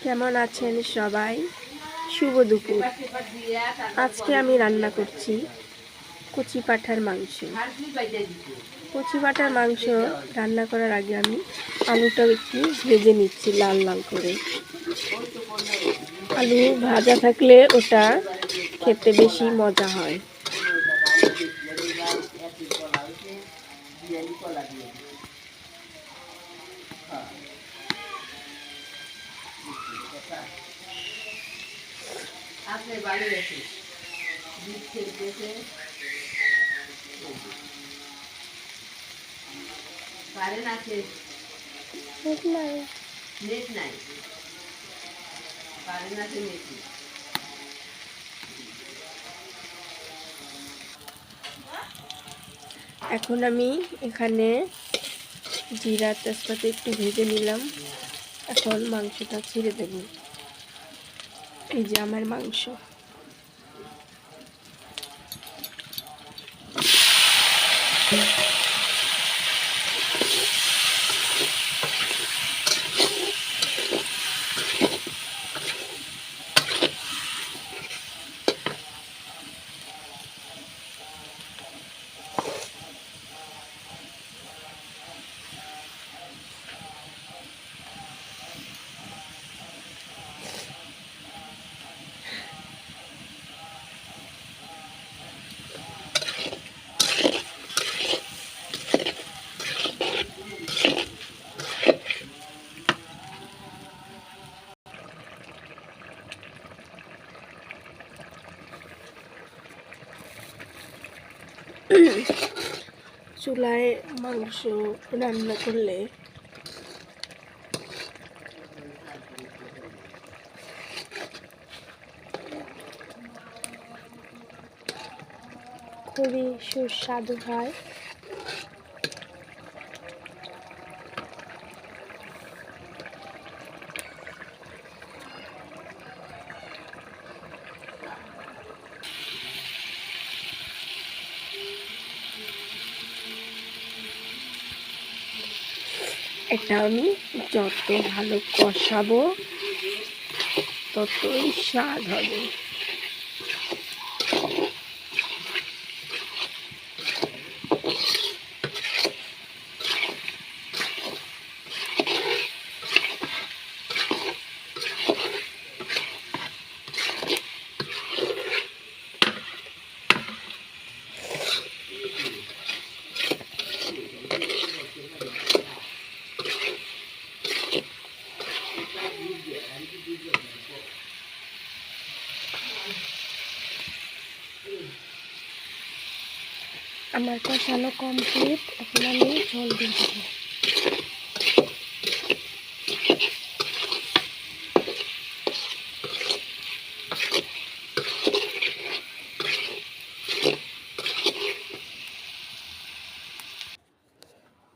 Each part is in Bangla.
কেমন আছেন সবাই? শুভ দুপুর। আজকে আমি রান্না করছি কচি পাঁঠার মাংস। কচি পাঁঠার মাংস রান্না করার আগে আমি আলুটা একটু ভেজে নিচ্ছি লাল লাল করে। আলু ভাজা থাকলে ওটা খেতে বেশি মজা হয়। আপনি বাড়ি রেখে বীজ খেলতেছে কারেন্ট আছে নেট নাই কারেন্ট আছে নেট নেই। এখন আমি এখানে জিরা তেজপাতা একটু ভেজে নিলাম। এখন মাংসটা ছেড়ে দেব। এই যে আমার মাংস। চুলায় মাংস রান্না করলে খুবই সুস্বাদু হয়। এটা আমি যত ভালো কষাবো ততই স্বাদ হবে। আমার কষানো কমপ্লিট। এখন আমি ঝোল দিয়ে দেবো।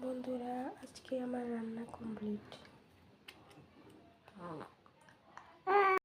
বন্ধুরা, আজকে আমার রান্না কমপ্লিট।